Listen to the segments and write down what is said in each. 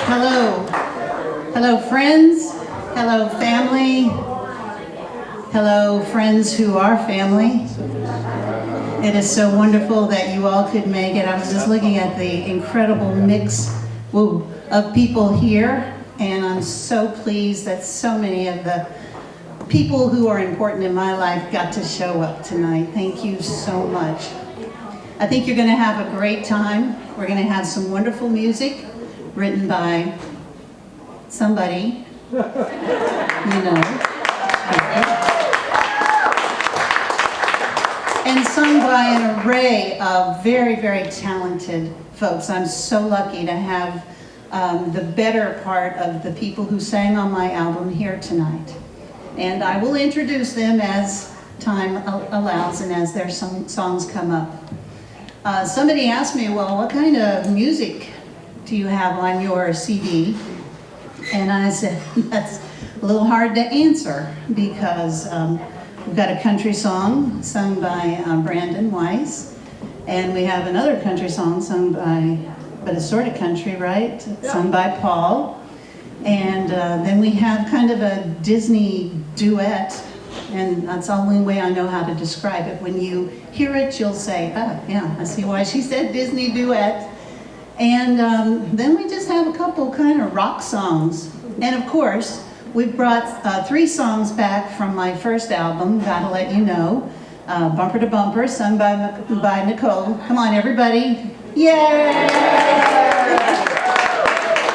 Hello. Hello, friends. Hello, family. Hello, friends who are family. It is so wonderful that you all could make it. I was just looking at the incredible mix of people here, and I'm so pleased that so many of the people who are important in my life got to show up tonight. Thank you so much. I think you're going to have a great time. We're going to have some wonderful music written by somebody, you know, and sung by an array of very, very talented folks. I'm so lucky to have the better part of the people who sang on my album here tonight. And I will introduce them as time allows and as their songs come up. Somebody asked me, well, what kind of music do you have on your CD? And I said, that's a little hard to answer because we've got a country song sung by Brandon Weiss, and we have another country song sung by, but it's sort of country, right? Yeah. Sung by Paul. And then we have kind of a Disney duet, and that's the only way I know how to describe it. When you hear it, you'll say, oh, yeah, I see why she said Disney duet. And then we just have a couple kind of rock songs. And of course, we brought 3 songs back from my first album, Gotta Let You Know. Bumper to Bumper, sung by Nicole. Come on, everybody. Yay!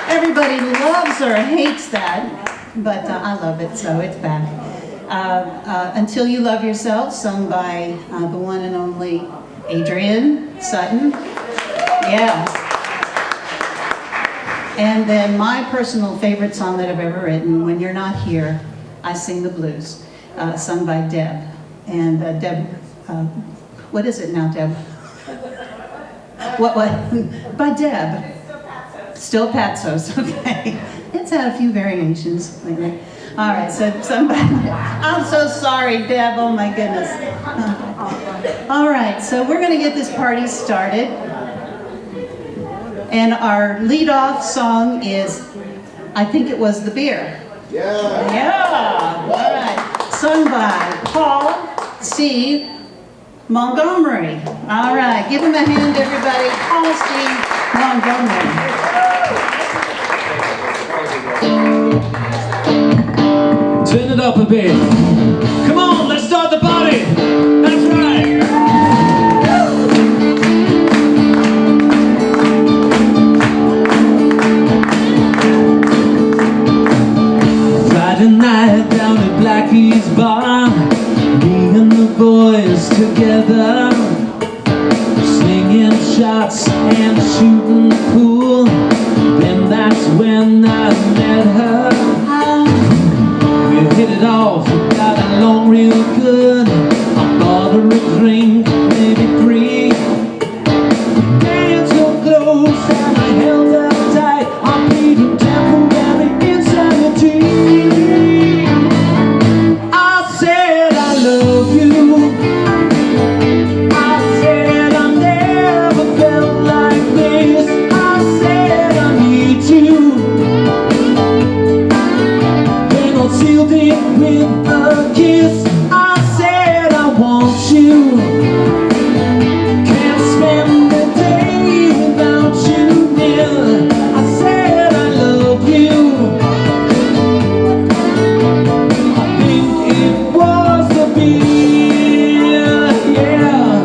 Everybody loves or hates that, but I love it, so it's back. Until You Love Yourself, sung by the one and only Adrienne Sutton. Yeah. And then my personal favorite song that I've ever written, When You're Not Here, I Sing the Blues, sung by Deb. And Deb, what is it now, Deb? What? By Deb. Still Patsos, okay. It's had a few variations lately. All right, so somebody, I'm so sorry, Deb, oh my goodness. All right, so we're gonna get this party started. And our lead-off song is, I think it was The Beer. Yeah. Yeah, all right. Sung by Paul C. Montgomery. All right, give him a hand, everybody. Paul C. Montgomery. Turn it up a bit. Come on, let's start the party. That's right. Friday night down at Blackie's bar, me and the boys together, slinging shots and shooting pool. Then that's when I met her. We hit it off, we got along real good. I bought her a drink, maybe 3. Danced so close and I held her tight. I pleaded temporary insanity. I said I love you. I said I never felt like this. I said I need you. Then I sealed it with a kiss. I said I want you. Can't spend a day without you near. I said I love you. I think it was the beer, yeah.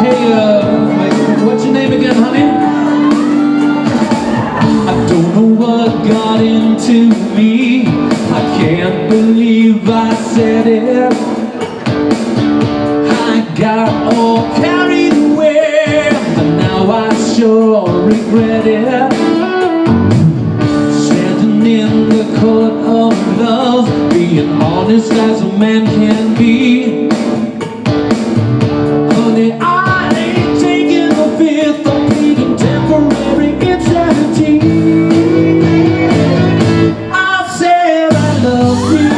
Hey, what's your name again, honey? I don't know what got into me. I can't believe I said it. I got all carried away, and now I sure regret it. Standing in the court of love, being honest as a man can be. Honey, I ain't taking the fifth. I'm pleading temporary insanity. I said I love you.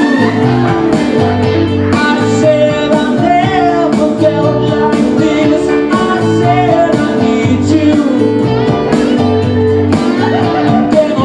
I said I never felt like this. I said I need you. Then I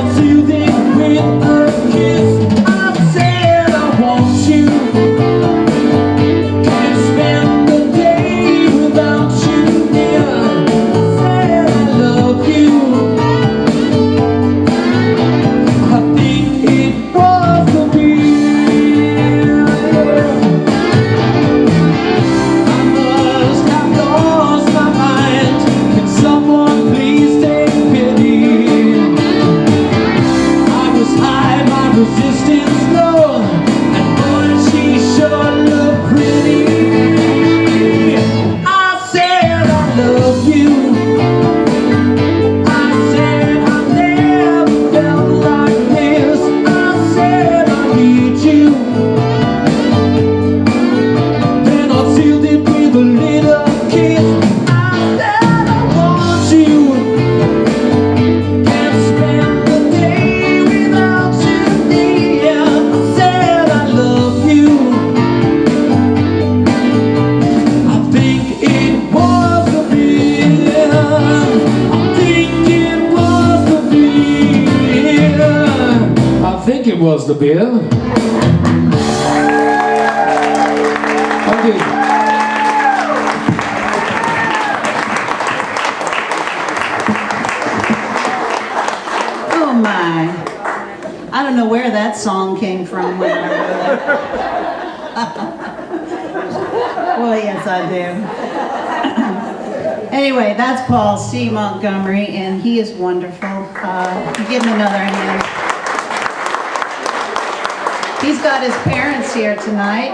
love you. I said I never felt like this. I said I need you. Then I sealed it with a little kiss. I said I want you. Can't spend the day without you near. I said I love you. I think it was a bill. I think it was the bill. I think it was the bill. Thank you. Oh my. I don't know where that song came from when I wrote it. Well, yes, I do. Anyway, that's Paul C. Montgomery, and he is wonderful. Give him another hand. He's got his parents here tonight,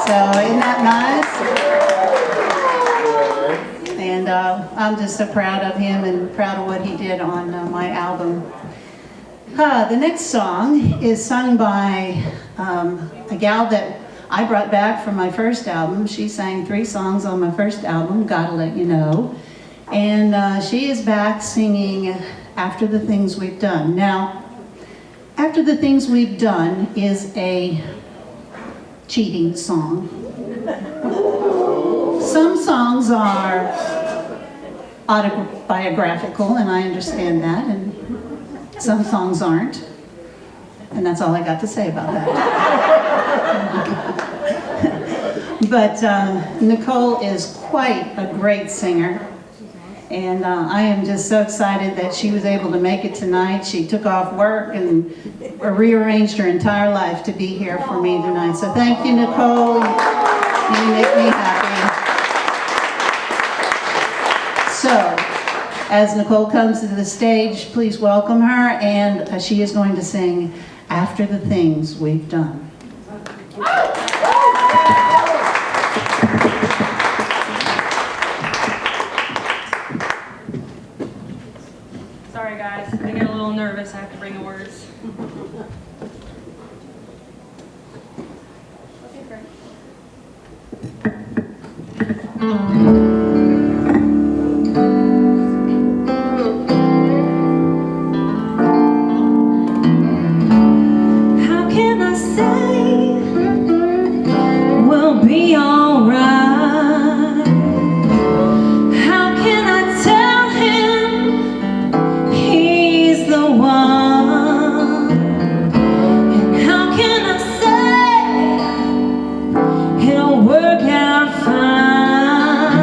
so isn't that nice? And I'm just so proud of him and proud of what he did on my album. The next song is sung by a gal that I brought back from my first album. She sang 3 songs on my first album, Gotta Let You Know. And she is back singing After the Things We've Done. Now, After the Things We've Done is a cheating song. Some songs are autobiographical, and I understand that, and some songs aren't. And that's all I got to say about that. But Nicole is quite a great singer. And I am just so excited that she was able to make it tonight. She took off work and rearranged her entire life to be here for me tonight. So thank you, Nicole. You make me happy. So, as Nicole comes to the stage, please welcome her. And she is going to sing After the Things We've Done. Sorry guys, I get a little nervous. I have to bring the words. Okay, great. How can I say we'll be alright? How can I tell him he's the one? And how can I say it'll work out fine?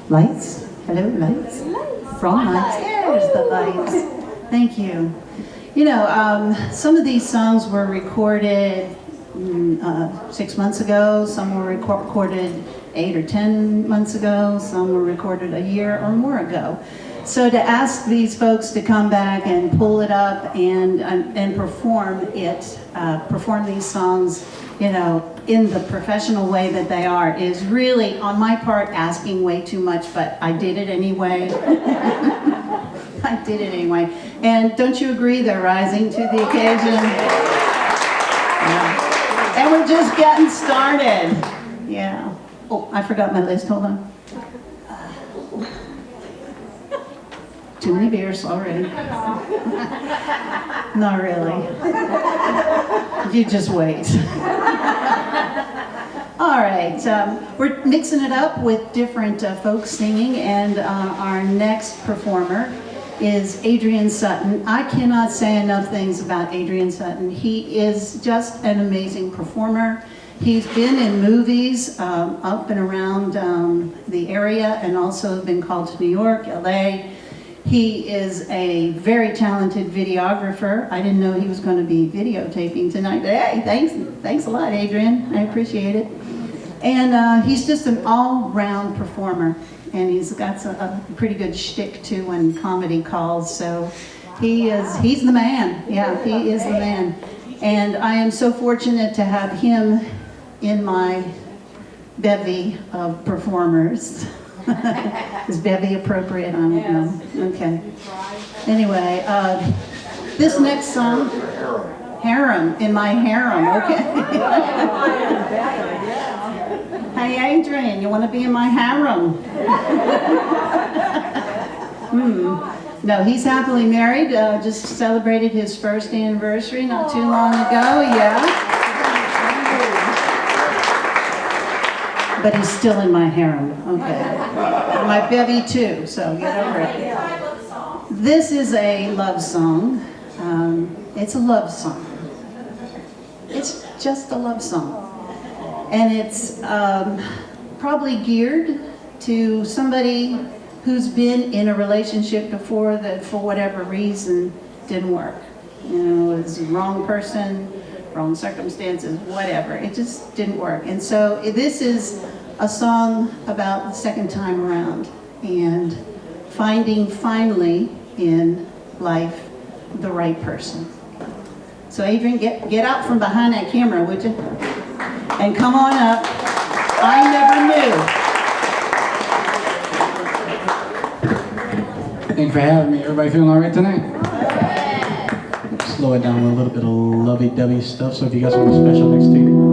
Lights? Hello, lights? From lights. There's the lights. Thank you. You know, some of these songs were recorded 6 months ago. Some were recorded 8 or 10 months ago. Some were recorded a year or more ago. So to ask these folks to come back and pull it up and perform it, perform these songs, you know, in the professional way that they are, is really, on my part, asking way too much, but I did it anyway. I did it anyway. And don't you agree they're rising to the occasion? Yeah. And we're just getting started. Yeah. Oh, I forgot my list. Hold on. Too many beers already. Not really. You just wait. All right, we're mixing it up with different folks singing, and our next performer is Adrian Sutton. I cannot say enough things about Adrian Sutton. He is just an amazing performer. He's been in movies up and around the area, and also been called to New York, LA. He is a very talented videographer. I didn't know he was going to be videotaping tonight, but hey, thanks a lot, Adrian. I appreciate it. And he's just an all-round performer, and he's got a pretty good shtick too when comedy calls. So he's the man. Yeah, he is the man. And I am so fortunate to have him in my bevy of performers. Is bevy appropriate? I don't know. Okay. Anyway, this next song, Harem, in my harem, okay. Hey Adrian, you want to be in my harem? No, he's happily married, just celebrated his first anniversary not too long ago, yeah. But he's still in my harem, okay. My bevy too, so get over it. This is a love song. It's a love song. It's just a love song. And it's probably geared to somebody who's been in a relationship before that for whatever reason didn't work. You know, it was the wrong person, wrong circumstances, whatever. It just didn't work. And so this is a song about the second time around and finding finally in life the right person. So Adrian, get out from behind that camera, would you? And come on up. I never knew. Thanks for having me. Everybody feeling all right tonight? Slow it down with a little bit of lovey-dovey stuff, so if you got something special next to you.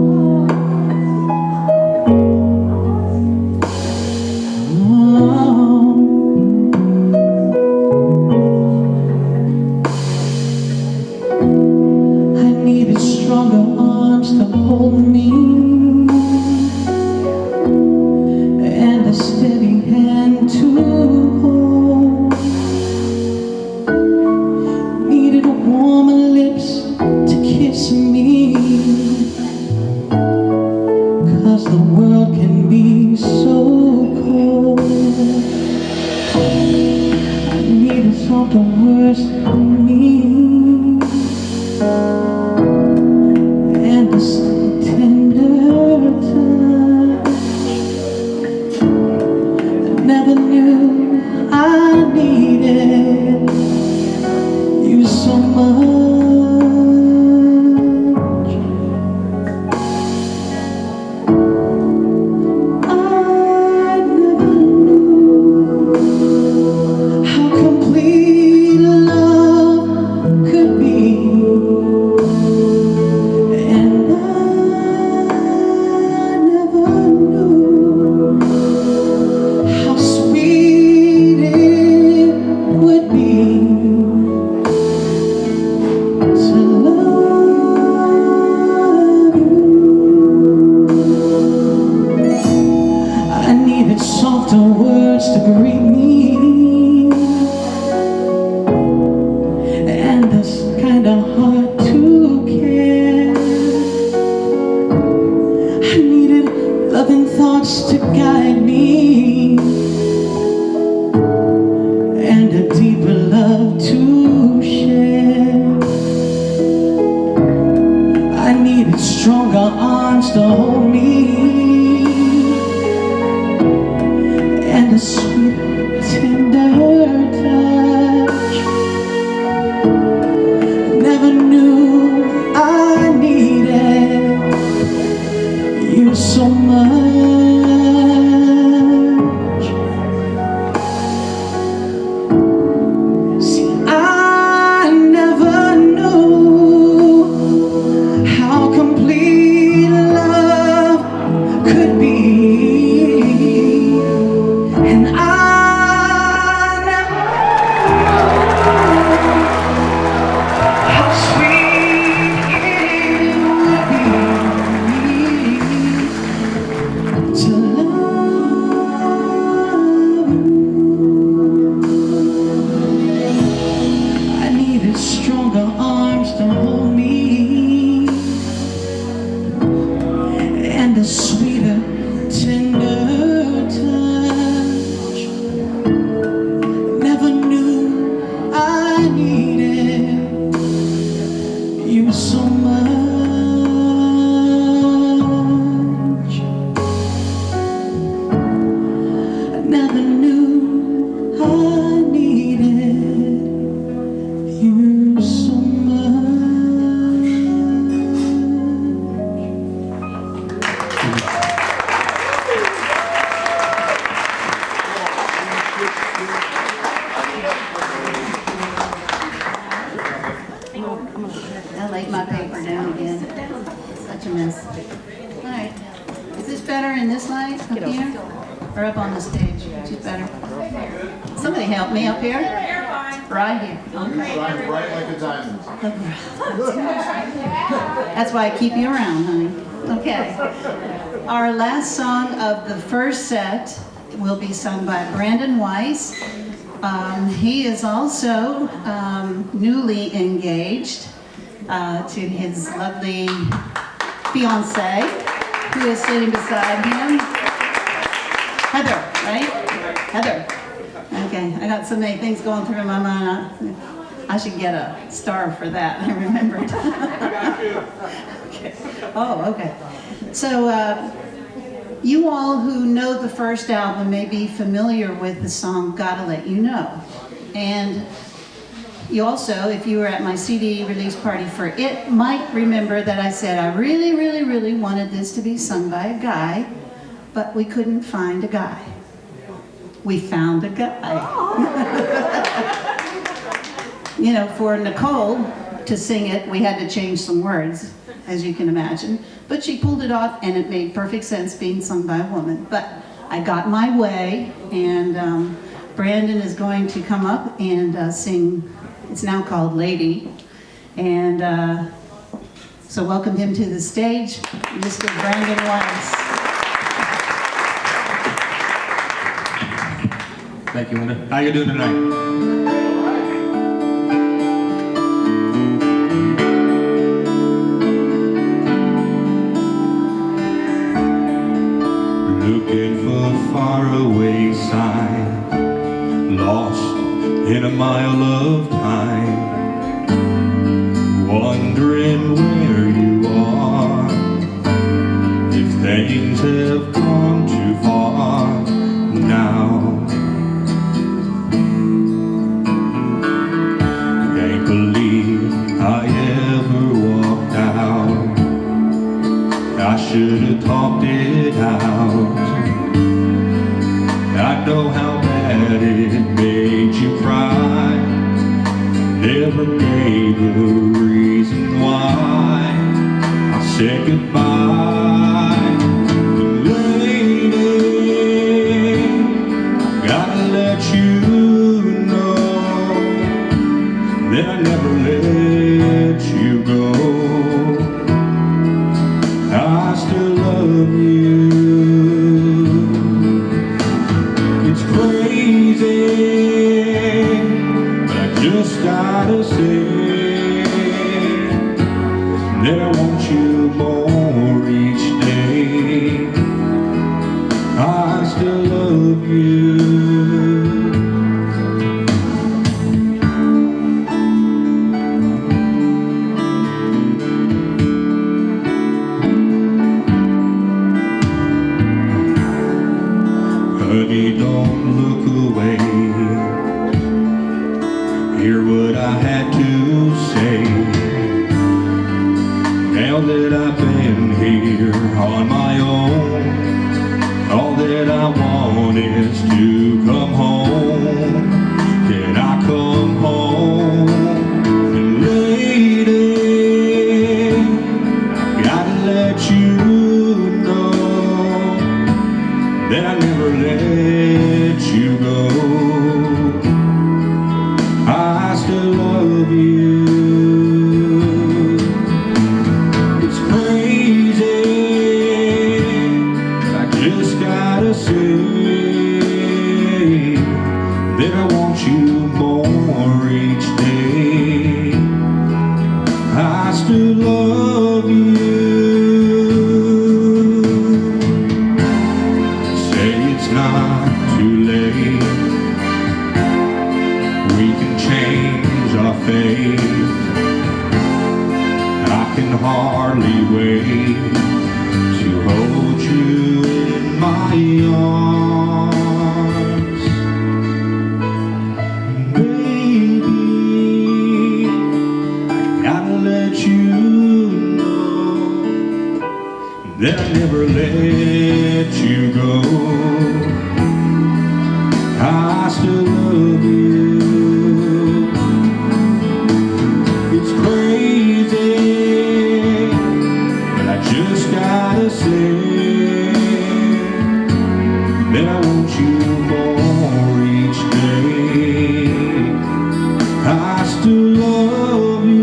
loving thoughts to guide me. and a sweet tender touch. Never knew I needed you so much. See, I never knew how complete love could be, and I never knew how sweet it would be to love you. I needed stronger arms to hold me, and a sweeter, tender touch. Never knew I needed you so much. I never knew I needed you so much. I laid my paper down again. Such a mess. All right. Is this better in this light up here? Or up on the stage? Which is better? Somebody help me up here. Right here. Okay. Shine bright like a diamond. That's why I keep you around, honey. Okay. Our last song of the first set will be sung by Brandon Weiss. He is also newly engaged to his lovely fiancée, who is sitting beside him. Heather, right? Heather. Okay, I got so many things going through my mind. I should get a star for that. I remembered. Okay. Oh, okay. So, you all who know the first album may be familiar with the song Gotta Let You Know. And you also, if you were at my CD release party for it, might remember that I said I really, really, really wanted this to be sung by a guy, but we couldn't find a guy. We found a guy. You know, for Nicole to sing it, we had to change some words, as you can imagine. But she pulled it off, and it made perfect sense being sung by a woman. But I got my way, and Brandon is going to come up and sing. It's now called Lady. And so welcome him to the stage, Mr. Brandon Weiss. Thank you, Linda. How you doing tonight? Looking for a faraway sign, lost in a mile of time, wondering where you are, if things have gone too far now. Can't believe I ever walked out. I should have talked it out. I know how bad it made you cry. Never gave a reason why. I said goodbye. But lady, gotta let you know that I never let you go. I still love you. It's crazy, but I just gotta say that I want you more each day. I still love you. Honey, don't away. Hear what I had to say. Now that I've been here on my own, all that I want is to come home. Can I come home? And lady, I gotta let you know that I never let you go. I still love you. It's crazy, but I just gotta say that I want you more each day. I still love you. Say it's not too late. We can change our fate. I can hardly wait to hold you in my arms. Baby, I gotta let you know that I never let you go. I still love you. It's crazy, but I just gotta say that I want you more each day. I still love you.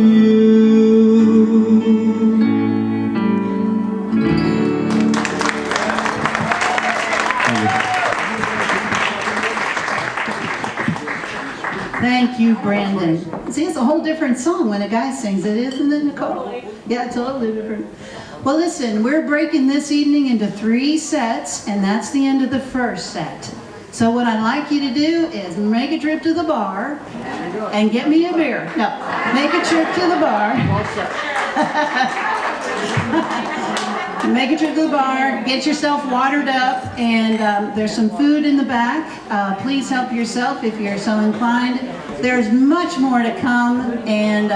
Thank you, Brandon. See, it's a whole different song when a guy sings it, isn't it, Nicole? Yeah, totally different. Well, listen, we're breaking this evening into 3 sets, and that's the end of the first set. So what I'd like you to do is make a trip to the bar and get me a beer. No, make a trip to the bar. Make a trip to the bar, get yourself watered up, and there's some food in the back. Please help yourself if you're so inclined. There's much more to come, and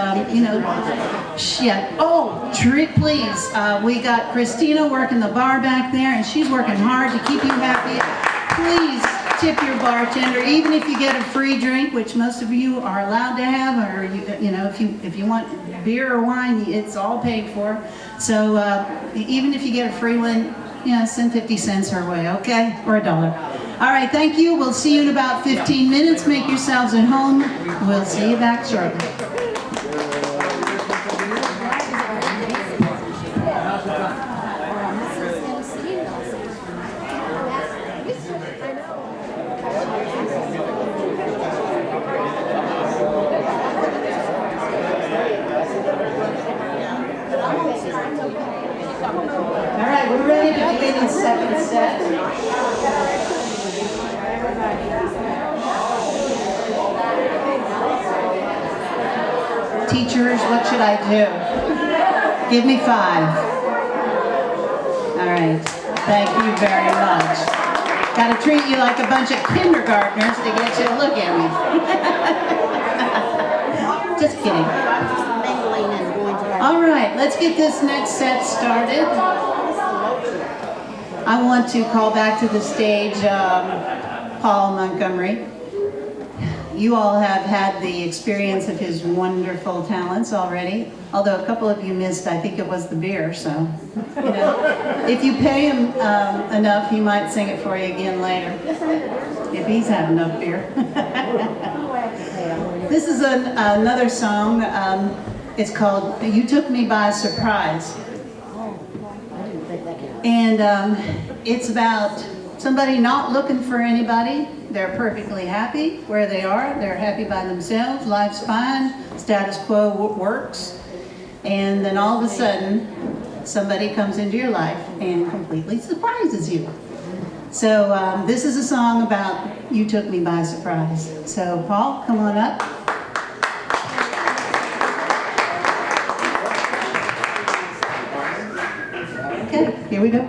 please. We got Christina working the bar back there, and she's working hard to keep you happy. Please tip your bartender, even if you get a free drink, which most of you are allowed to have, or if you want beer or wine, it's all paid for. So even if you get a free one, send 50 cents her way, okay? Or $1. All right, thank you. We'll see you in about 15 minutes. Make yourselves at home. We'll see you back shortly. All right, we're ready to begin the second set. Teachers, what should I do? Give me 5. All right, thank you very much. Got to treat you like a bunch of kindergartners to get you to look at me. Just kidding. All right, let's get this next set started. I want to call back to the stage Paul Montgomery. You all have had the experience of his wonderful talents already, although a couple of you missed, I think it was the beer, so, if you pay him enough, he might sing it for you again later, if he's had enough beer. This is another song. It's called You Took Me by Surprise. And it's about somebody not looking for anybody. They're perfectly happy where they are. They're happy by themselves. Life's fine. Status quo works. And then all of a sudden, somebody comes into your life and completely surprises you. So this is a song about You Took Me by Surprise. So Paul, come on up. Okay, here we go.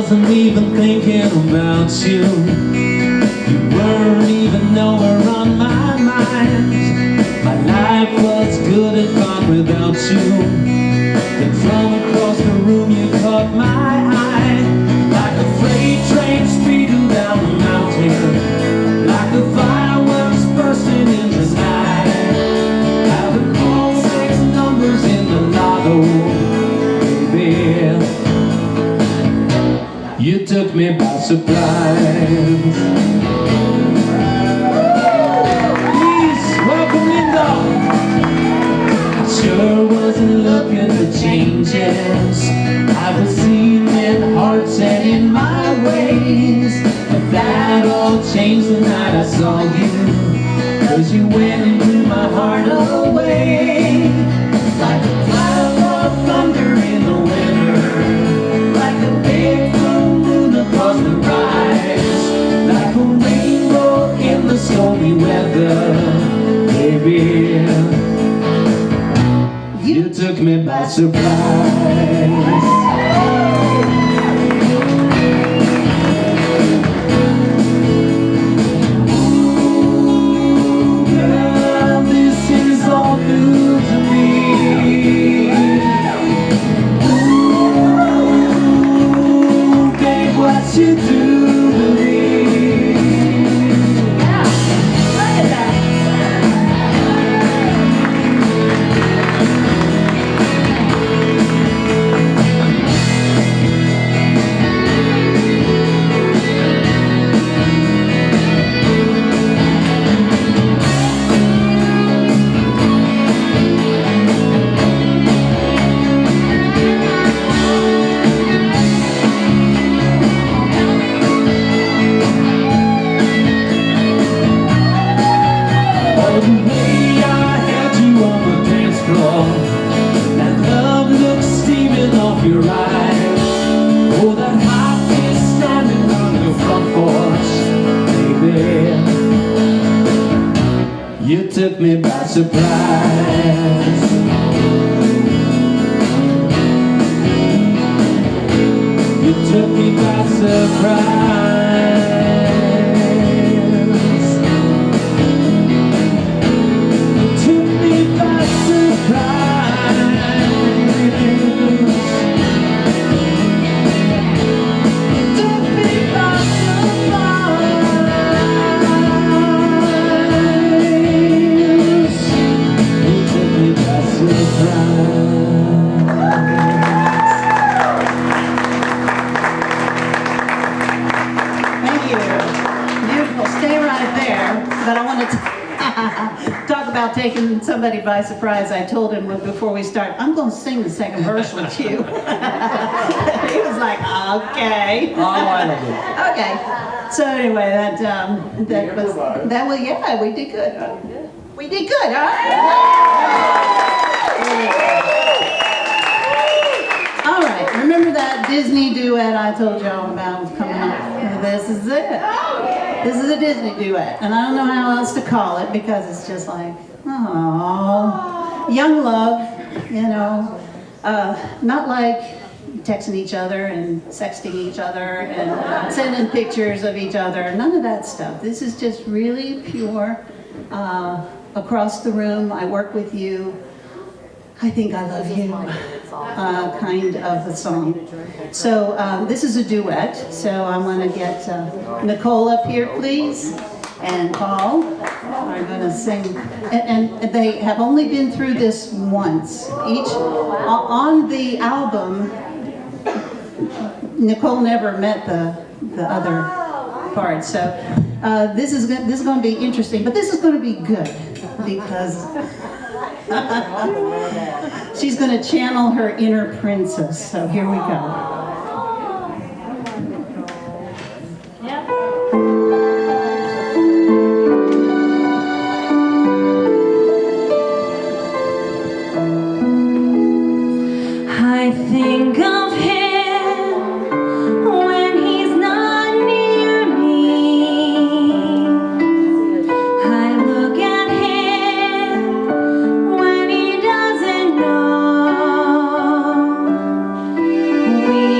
wasn't even thinking about you. You weren't even nowhere on my mind. My life was good and fine without you. Then from across the room you caught my eye, like a freight train speeding down the mountain, like the fireworks bursting in the night. Having all 6 numbers in the lotto, baby. You took me by surprise. Please welcome Linda. I sure wasn't looking for changes. I was seeing in hearts and in my ways. But that all changed the night I saw you. 'Cause you went and blew my heart away. Like a cloud of thunder in the winter, like a big full moon across the rise, like a rainbow in the stormy weather, baby. You took me by surprise. You do believe. Yeah, look at that. The way I held you on the dance floor, that love look steaming off your eyes. Oh, that hot kiss standing on your front porch, baby. You took me by surprise. You took me by surprise. Thank you. Beautiful. Stay right there. But I want to talk about taking somebody by surprise. I told him before we start, I'm going to sing the second verse with you. He was like, okay. Oh, I love it. Okay. So anyway, that was yeah, we did good. We did good, huh? All right. Remember that Disney duet I told y'all about was coming up? This is it. This is a Disney duet, and I don't know how else to call it because it's just like, oh, young love, you know, not like texting each other and sexting each other and sending pictures of each other, none of that stuff. This is just really pure, across the room, I work with you, I think I love you, kind of a song. So this is a duet, so I want to get Nicole up here, please, and Paul are going to sing. And they have only been through this once. Each on the album, Nicole never met the other part, so this is going to be interesting, but this is going to be good because she's going to channel her inner princess. So here we go. I think of him when he's not near me. I look at him when he doesn't know. We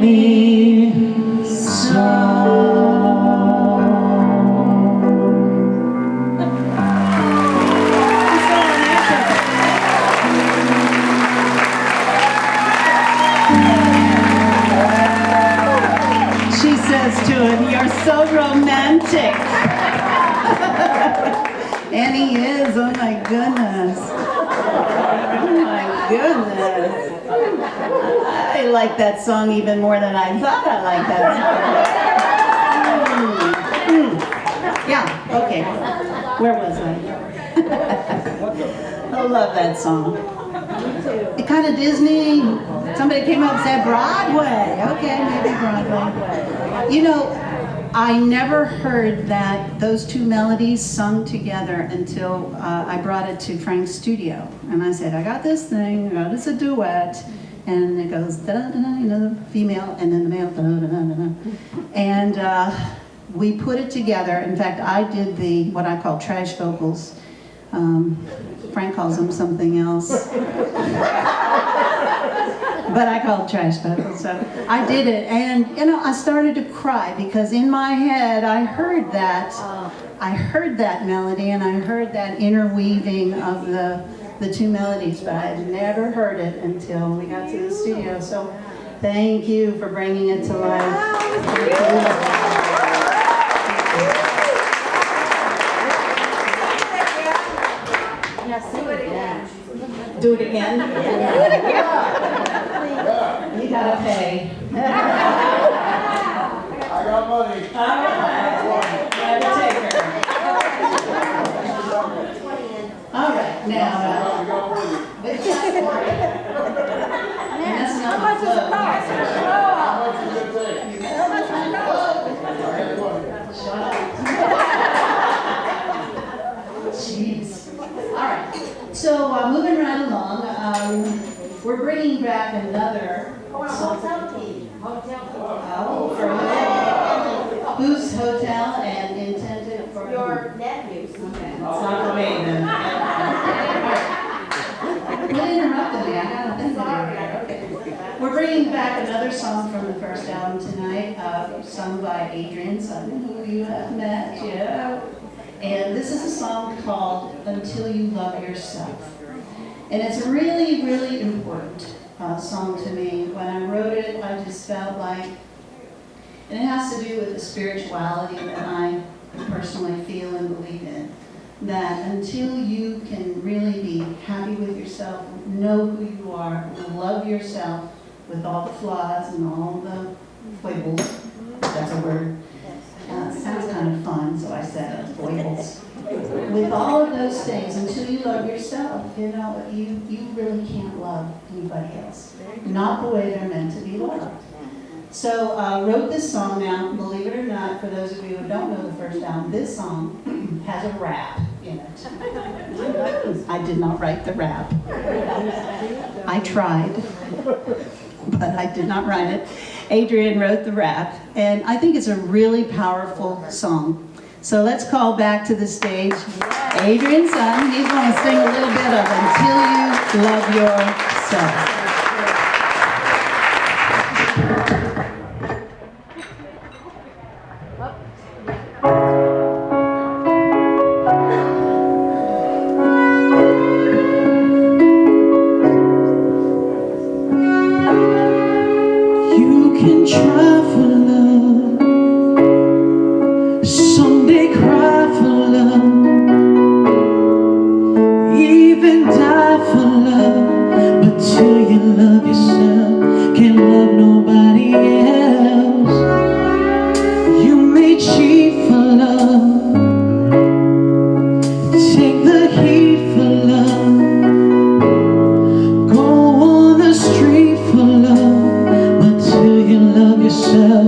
make me so. She says to him, "You're so romantic." And he is, oh my goodness. Oh my goodness. I like that song even more than I thought I liked that song. Yeah, okay. Where was I? I love that song. It kind of Disney. Somebody came up and said Broadway. Okay, maybe Broadway. You know, I never heard that those two melodies sung together until I brought it to Frank's studio. And I said, I got this thing, it's a duet. And it goes, da-da-da-da, you know, the female, and then the male, da-da-da-da-da. And we put it together. In fact, I did what I call trash vocals. Frank calls them something else. But I call it trash vocals. So I did it, and you know, I started to cry because in my head I heard that melody, and I heard that interweaving of the two melodies, but I had never heard it until we got to the studio. So thank you for bringing it to life. Do it again? You gotta pay. I got money. All right. Gotta take her. All right, now. That's not my flow. How much is it take? Jeez. All right. So moving right along, we're bringing back another song. Whose hotel and intended for Your nephews. Okay, it's not for me then. What interrupted me? I had a thing to do. We're bringing back another song from the first album tonight, sung by Adrian Sutton, who you have met, yeah. And this is a song called Until You Love Yourself. And it's a really, really important song to me. When I wrote it, I just felt like, and it has to do with the spirituality that I personally feel and believe in, that until you can really be happy with yourself, know who you are, love yourself with all the flaws and all the foibles, if that's a word. It sounds kind of fun, so I said foibles. With all of those things, until you love yourself, you know, you really can't love anybody else. Not the way they're meant to be loved. So wrote this song now, believe it or not, for those of you who don't know the first album, this song has a rap in it. I did not write the rap. I tried, but I did not write it. Adrian wrote the rap, and I think it's a really powerful song. So let's call back to the stage Adrian's son. He's going to sing a little bit of Until You Love Yourself. You can try for love, someday cry for love, even die for love, but till you love yourself, can't love nobody else. You may cheat for love, take the heat for love, go on the street for love, but till you love yourself,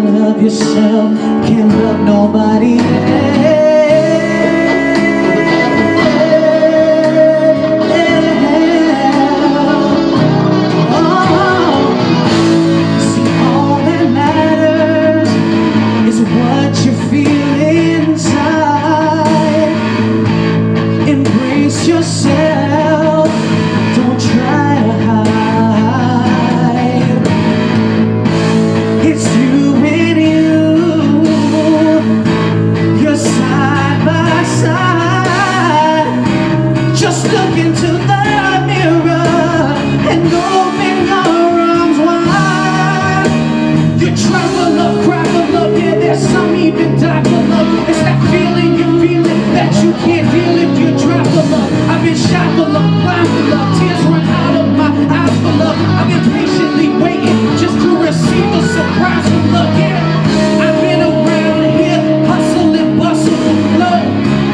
love yourself, can't love nobody all that matters is what you feel inside. Embrace yourself, don't try to hide. It's you and you, you're side by side. Just look into the mirror and open your arms wide. You try for love, cry for love, yeah, there's some even die for love. It's that feeling you feel it, that you can't deal if you try for love. I've been shot for love, blind for love, tears run out of my eyes for love. I've been patiently waiting just to receive a surprise from love, yeah. I've been around here, hustle and bustle for love,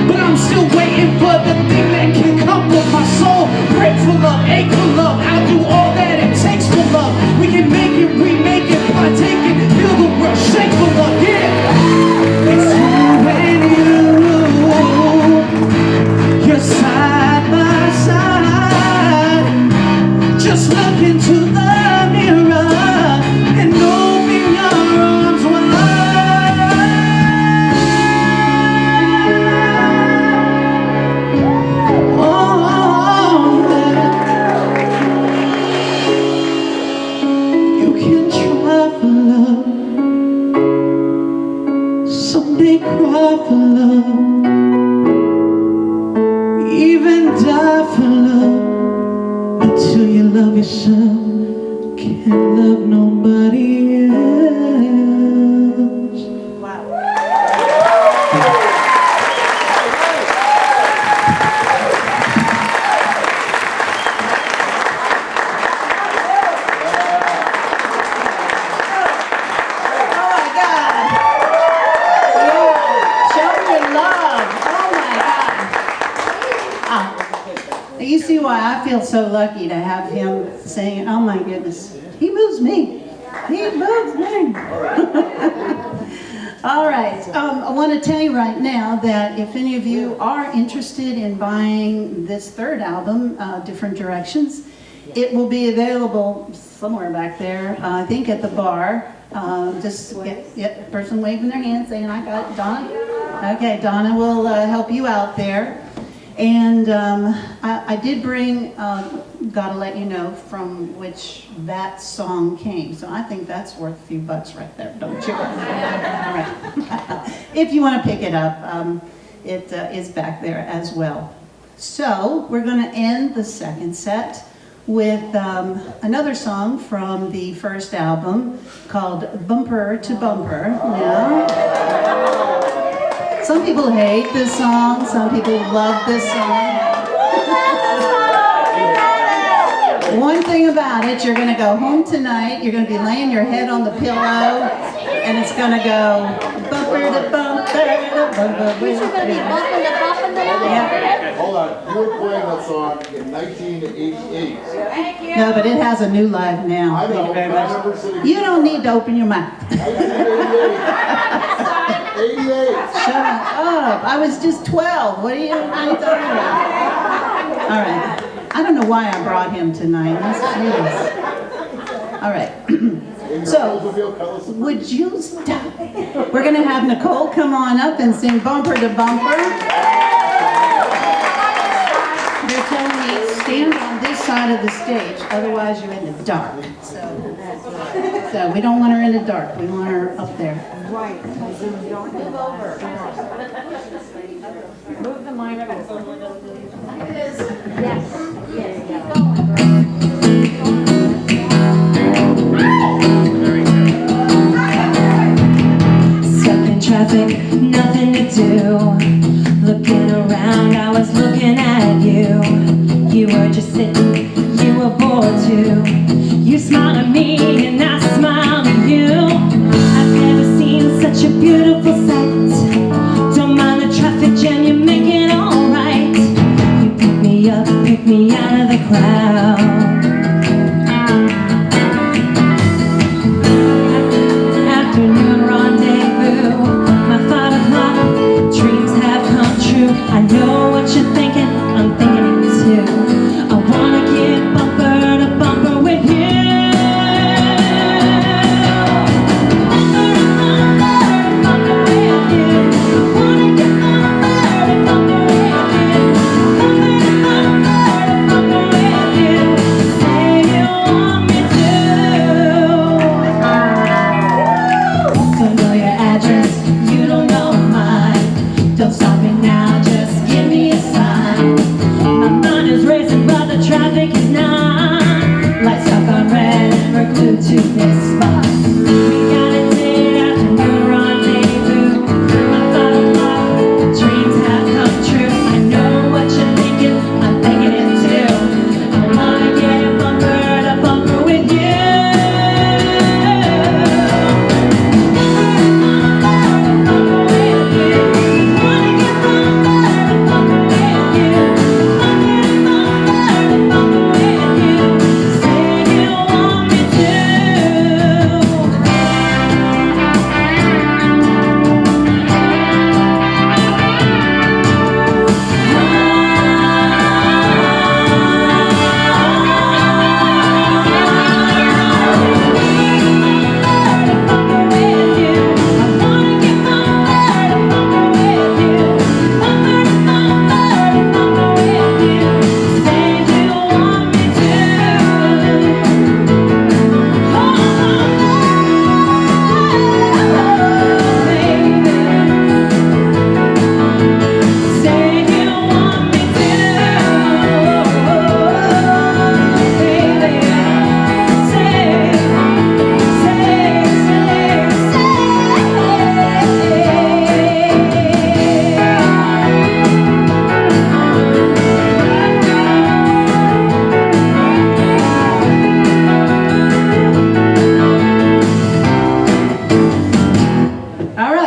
but I'm still waiting for the thing that can comfort my soul. Pray for love, ache for love, I'll do all that it takes for love. We can make it, remake it, partake it, feel the world shake for love, yeah. It's you and you, you're side by side. Just look into the mirror and open your arms wide. Oh, you can try for love, someday cry for love, even die for love. Until you love yourself, can't love nobody else. Oh my God! Yeah. Show me love. Oh my God! You see why I feel so lucky to have him sing. Oh my goodness, he moves me. He moves me. All right. I want to tell you right now that if any of you are interested in buying this third album, Different Directions, it will be available somewhere back there. I think at the bar. Just get a person waving their hand saying, "I got it, Donna." Okay, Donna will help you out there. And I did bring, gotta let you know from which that song came. So I think that's worth a few bucks right there, don't you? All right. If you want to pick it up, it is back there as well. So we're going to end the second set with another song from the first album called Bumper to Bumper. Yeah. Some people hate this song, some people love this song. One thing about it, you're going to go home tonight, you're going to be laying your head on the pillow, and it's going to go bumper to bumper to bumper. We should be bumping the Yeah. Hold on, you were playing that song in 1988. No, but it has a new life now. I Thank know, you very I much. remember sitting. You don't need to open your mouth. 1988. Shut up. I was just 12. What are you talking about? All right. I don't know why I brought him tonight. Jeez. All right. So, would you stop? We're going to have Nicole come on up and sing Bumper to Bumper. They're telling me stand on this side of the stage, otherwise you're in the dark. So we don't want her in the dark. We want her up there. Right. Move over. Move the mic over. Yes. Yes. Keep going, girl. Stuck in traffic, nothing to do. Looking around, I was looking at you. You were just sitting, you were bored too. You smiled at me and I smiled at you. I've never seen such a beautiful sight. Don't mind the traffic jam, you make it alright. You pick me up, pick me out of the crowd. Afternoon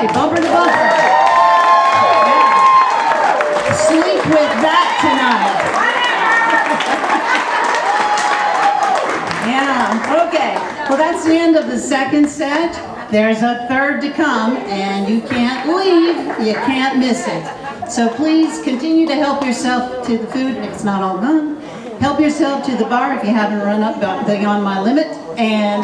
Okay, bumper to bumper. Yeah. Sleep with that tonight. Yeah, okay. Well, that's the end of the second set. There's a third to come, and you can't leave. You can't miss it. So please continue to help yourself to the food if it's not all gone. Help yourself to the bar if you haven't run up beyond my limit. And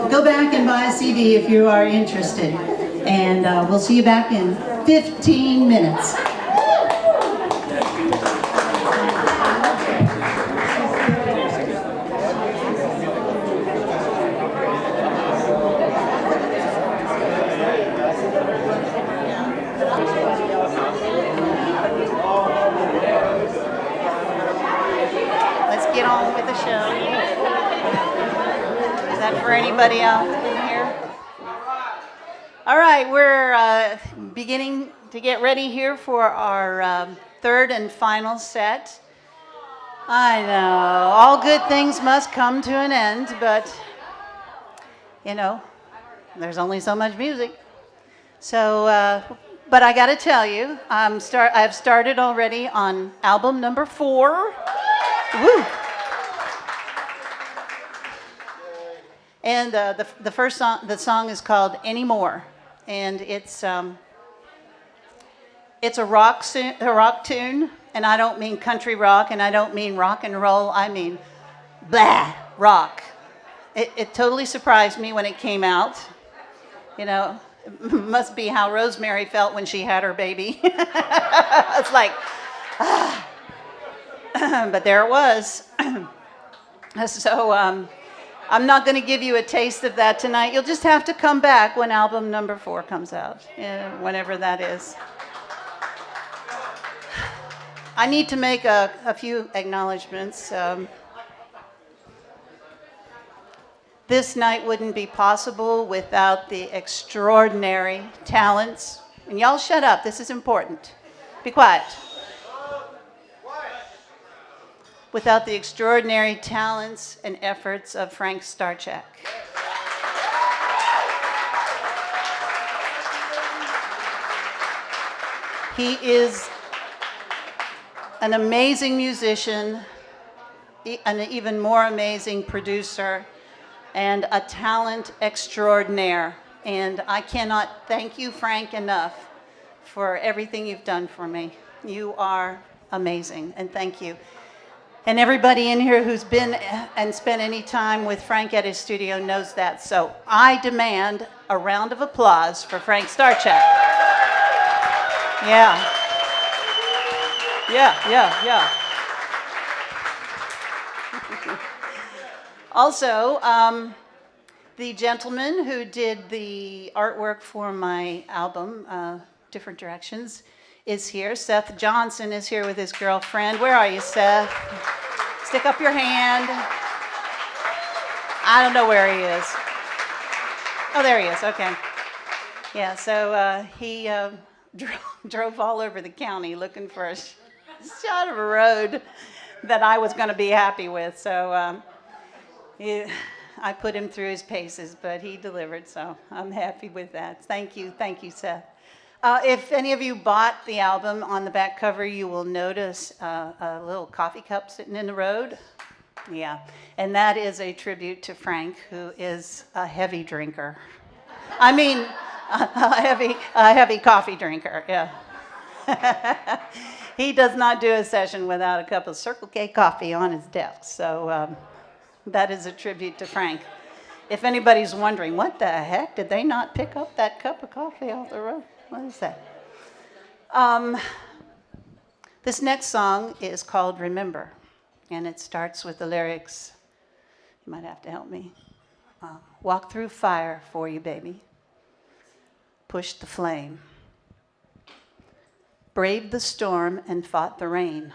go back and buy a CD if you are interested. And we'll see you back in 15 minutes. Get on with the show. Is that for anybody out in here? All right, we're beginning to get ready here for our third and final set. I know, all good things must come to an end, but, you know, there's only so much music. So, but I got to tell you, I've started already on album number 4. Woo! And the first song, the song is called "Anymore," and it's a rock tune, and I don't mean country rock, and I don't mean rock and roll. I mean, blah, rock. It totally surprised me when it came out. You know, it must be how Rosemary felt when she had her baby. It's like, ah. But there it was. So I'm not going to give you a taste of that tonight. You'll just have to come back when album number 4 comes out, whenever that is. I need to make a few acknowledgments. This night wouldn't be possible without the extraordinary talents. And y'all shut up. This is important. Be quiet. Without the extraordinary talents and efforts of Frank Starchak. He is an amazing musician, an even more amazing producer, and a talent extraordinaire. And I cannot thank you, Frank, enough for everything you've done for me. You are amazing, and thank you. And everybody in here who's been and spent any time with Frank at his studio knows that. So I demand a round of applause for Frank Starchak. Yeah. Also, the gentleman who did the artwork for my album, Different Directions, is here. Seth Johnson is here with his girlfriend. Where are you, Seth? Stick up your hand. I don't know where he is. Oh, there he is. Okay. Yeah, so he drove all over the county looking for a shot of a road that I was going to be happy with. So I put him through his paces, but he delivered, so I'm happy with that. Thank you, Seth. If any of you bought the album, on the back cover you will notice a little coffee cup sitting in the road. Yeah, and that is a tribute to Frank, who is a heavy drinker. I mean, a heavy coffee drinker, yeah. He does not do a session without a cup of Circle K coffee on his desk, so that is a tribute to Frank. If anybody's wondering, what the heck, did they not pick up that cup of coffee off the road? What is that? This next song is called Remember, and it starts with the lyrics. You might have to help me. Walk through fire for you, baby. Push the flame. Braved the storm and fought the rain.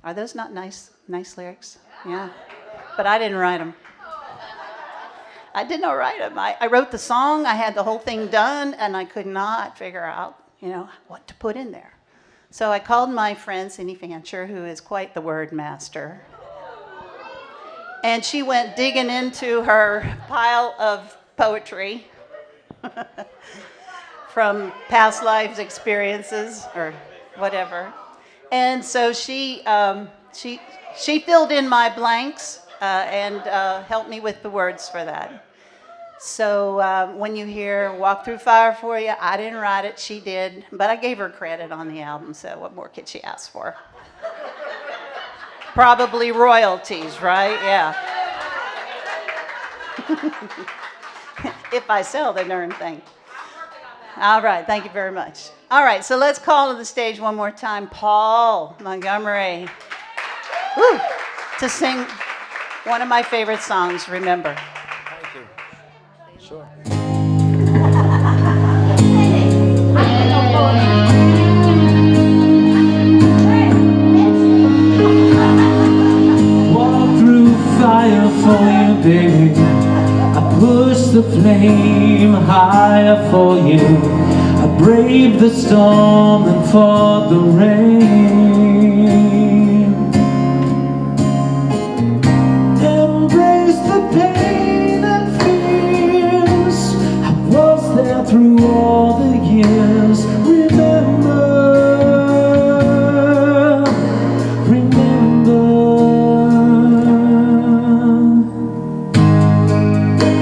Are those not nice lyrics? Yeah. But I didn't write them. I did not write them. I wrote the song, I had the whole thing done, and I could not figure out, what to put in there. So I called my friend, Cindy Fancher, who is quite the word master. And she went digging into her pile of poetry. from past lives experiences or whatever. And so she filled in my blanks and helped me with the words for that. So when you hear Walk Through Fire for You, I didn't write it, she did, but I gave her credit on the album, so what more could she ask for? Probably royalties, right? Yeah. If I sell the darn thing. All right, thank you very much. All right, so let's call to the stage one more time Paul Montgomery. Woo, to sing one of my favorite songs, Remember. Thank you. Sure. Walk through fire for you, baby. I push the flame higher for you. I brave the storm and fought the rain. Embrace the pain and fears. I was there through all the years. Remember.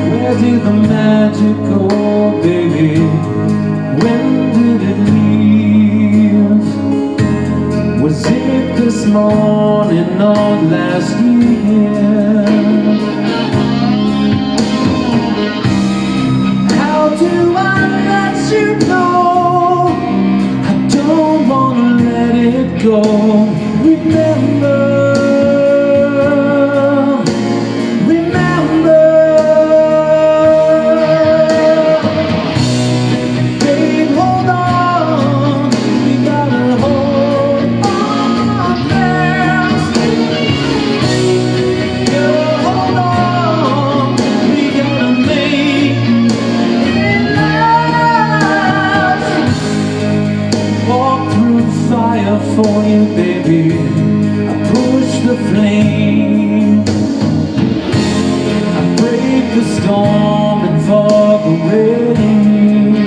Where did the magic go, baby? When did it leave? Was it this morning or last year? How do I let you know? I don't wanna let it go. Remember. For you, baby, I push the flame. I brave the storm and fought the rain.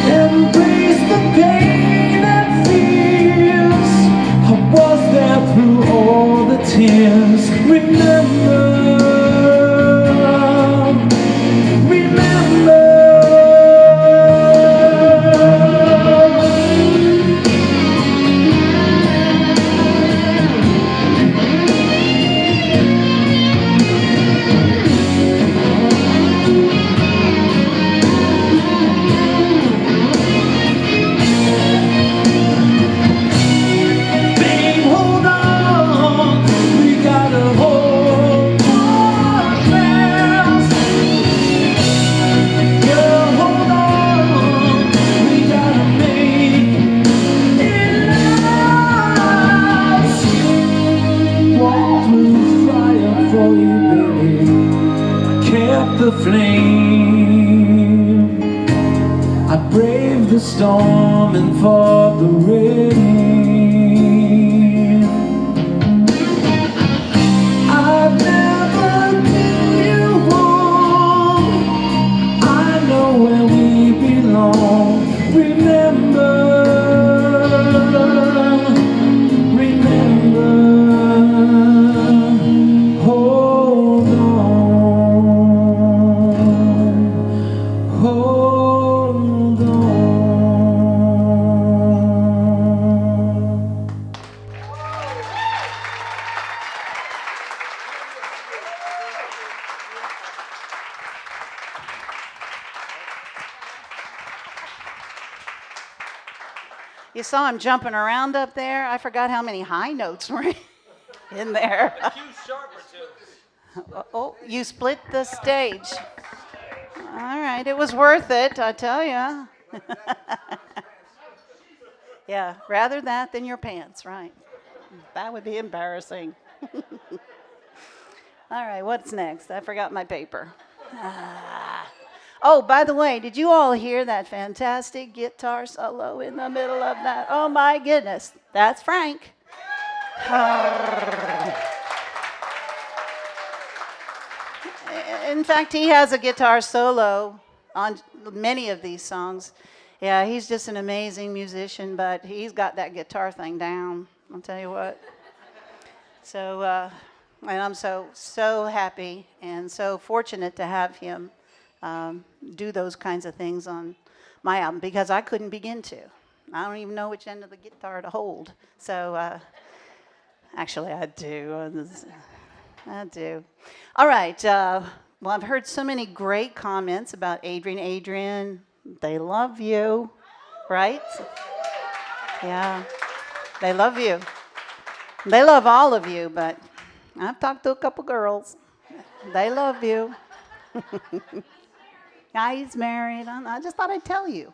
Embrace the pain and fears. I was there through all the tears. Remember. The flame, I braved the storm and fought the rain. I've never knew you wrong. I know where we belong. Remember. You saw him jumping around up there. I forgot how many high notes were in there. Oh, you split the stage. All right, it was worth it, I tell you. Yeah, rather that than your pants, right? That would be embarrassing. All right, what's next? I forgot my paper. Oh, by the way, did you all hear that fantastic guitar solo in the middle of that? Oh, my goodness. That's Frank. In fact, he has a guitar solo on many of these songs. Yeah, he's just an amazing musician, but he's got that guitar thing down, I'll tell you what. So, and I'm so happy and so fortunate to have him do those kinds of things on my album, because I couldn't begin to. I don't even know which end of the guitar to hold. So, actually, I do. I do. All right. Well, I've heard so many great comments about Adrian. Adrian, they love you, right? Yeah, they love you. They love all of you, but I've talked to a couple girls. They love you. Yeah, he's married. I just thought I'd tell you,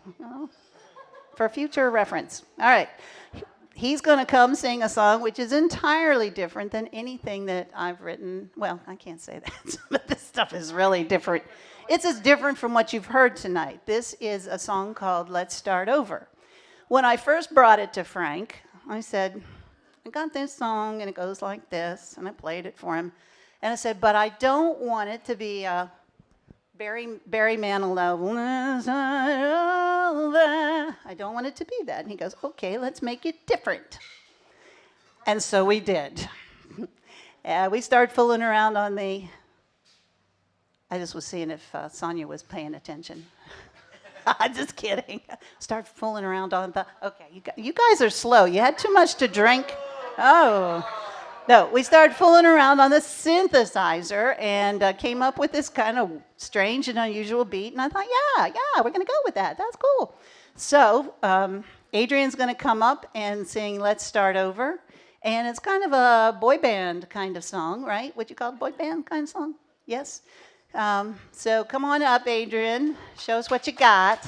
for future reference. All right. He's going to come sing a song which is entirely different than anything that I've written. Well, I can't say that, but this stuff is really different. It's as different from what you've heard tonight. This is a song called Let's Start Over. When I first brought it to Frank, I said, I got this song and it goes like this, and I played it for him. And I said, but I don't want it to be a Barry Manilow. I don't want it to be that. And he goes, okay, let's make it different. And so we did. We started fooling around on I just was seeing if Sonia was paying attention. I'm just kidding. Start fooling around on okay, you guys are slow. You had too much to drink. Oh. No, we started fooling around on the synthesizer and came up with this kind of strange and unusual beat. And I thought, yeah, we're going to go with that. That's cool. So Adrian's going to come up and sing Let's Start Over. And it's kind of a boy band kind of song, right? What you call a boy band kind of song? Yes? So come on up, Adrian. Show us what you got.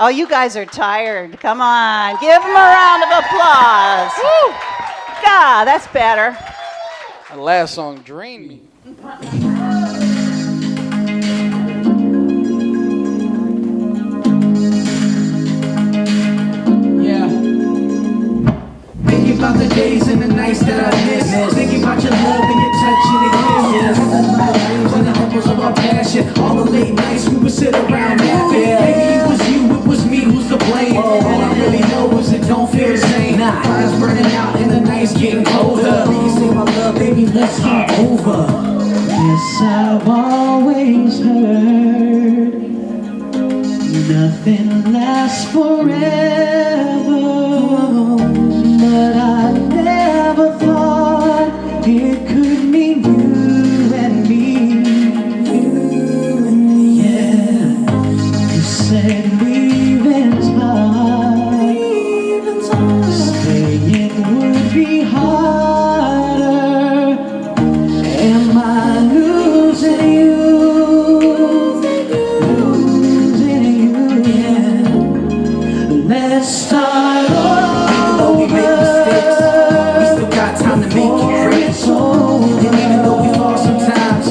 Oh, you guys are tired. Come on. Give them a round of applause. Woo! God, that's better. The last song drained me. Yeah. Thinking about the days and the nights that I miss. Thinking about your love and your touch and your kisses. My dreams and the echoes of our passion. All the late nights we would sit around laughing. Maybe it was you, it was me, who's to blame? All I really know is it don't feel the same. Fire's burning out and the night's getting colder. You can say my love, baby, let's start over. Yes, I've always heard nothing lasts forever, but I never thought it could mean you and me. Yeah, you said leaving time, staying would be harder. Am I losing you? Let's start over. We make mistakes, we still got time to make it great. And even though we fall sometimes,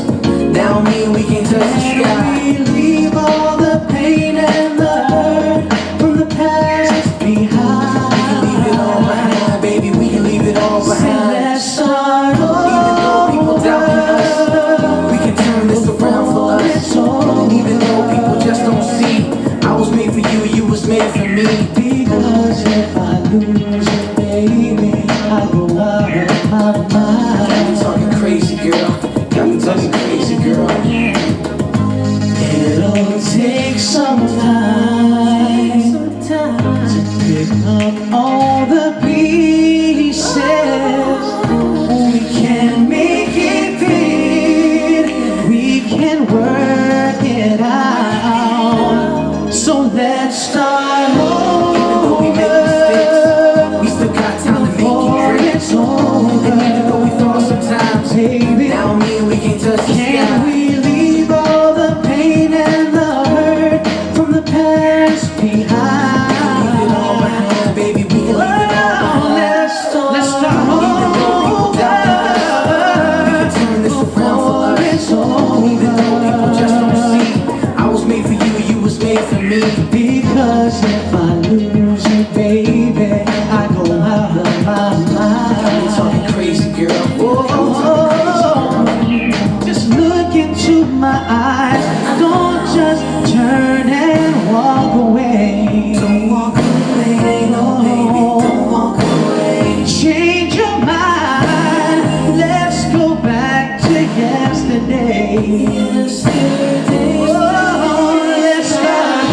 that don't mean we can't touch the sky. We leave all the pain and the hurt from the past behind. We can leave it all behind, baby, we can leave it all behind. Let's start Even though people doubting us, we can turn this around for us. And even though people just don't see, I was made for you, you was made for me. Because if I lose you, baby, I go out of my mind. Got me talking crazy, girl. Got me talking crazy, girl. It'll take some time to pick up all the pieces. We can make it fit, we can work it out. So let's start over. We make mistakes, we still got time to make it great. And even though we fall sometimes, Baby, that don't mean we can't touch the can sky. we leave all the pain and the hurt from the past behind? Leave it all behind, baby. my eyes. Don't just turn and walk away. Don't walk away, no baby, don't walk away. Change your mind, let's go back to yesterday. Oh, let's start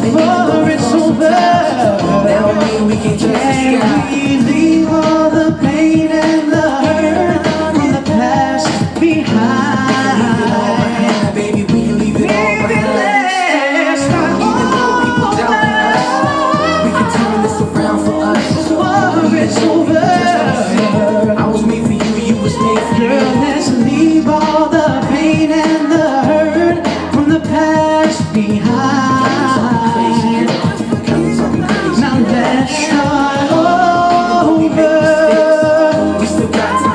before it's over. Can we leave all the pain and the hurt from the past behind? Baby, we can leave it all behind. Let's start over. We can turn this around for us. Before it's over. I was made for you, you was made for me. Girl, let's leave all the pain and the hurt from the past behind. Now let's start over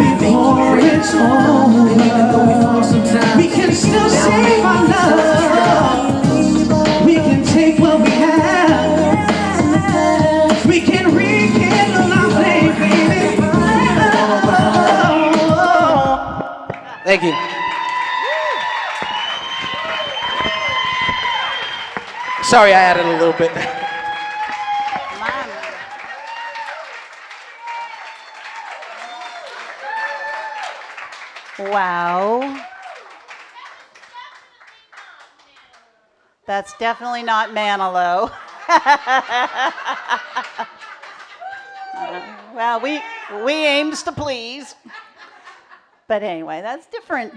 before it's over. We can still save our love. We can take what we have. We can rekindle our flame, baby. Thank you. Sorry, I added a little bit. Wow. That's definitely not Manilow. Well, we aims to please. But anyway, that's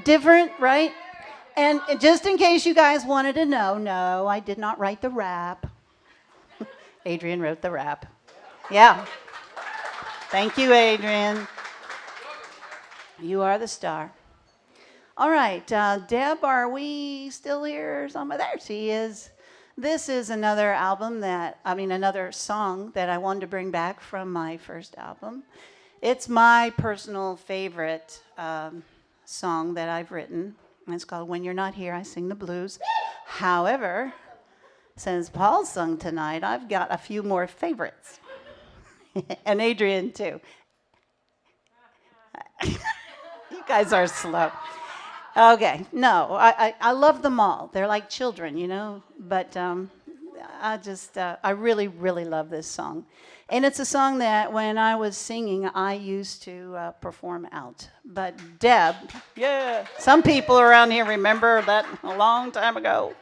different, right? And just in case you guys wanted to know, no, I did not write the rap. Adrian wrote the rap. Yeah. Thank you, Adrian. You are the star. All right, Deb, are we still here? There she is. This is another another song that I wanted to bring back from my first album. It's my personal favorite song that I've written. It's called When You're Not Here, I Sing the Blues. However, since Paul sung tonight, I've got a few more favorites. And Adrian, too. You guys are slow. Okay, no, I love them all. They're like children, you know, but I really, really love this song. And it's a song that when I was singing, I used to perform out. But Deb, yeah, some people around here remember that a long time ago.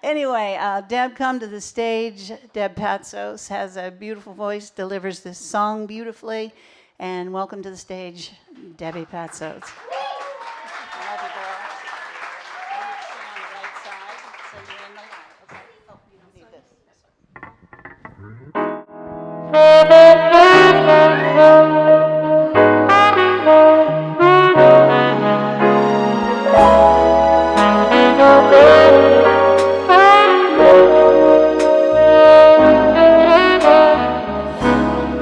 Anyway, Deb, come to the stage. Deb Patsos has a beautiful voice, delivers this song beautifully. And welcome to the stage, Debbie Patsos.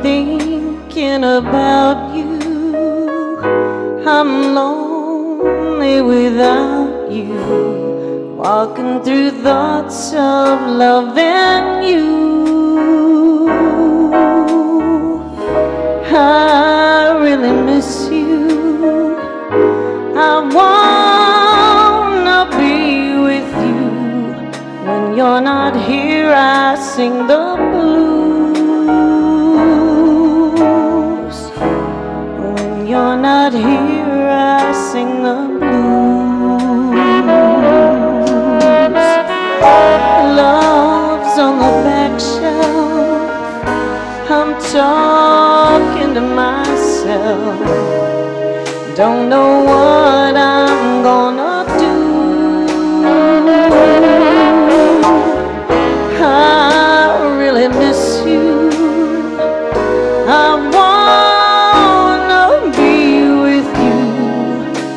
Thinking about you, I'm lonely without you. Walking through thoughts of loving you. I really miss you. I wanna be with you. When you're not here, I sing the blues. When you're not here, I sing the blues. Love's on the back shelf. I'm talking to myself. Don't know what I'm gonna do. I really miss you. I wanna be with you.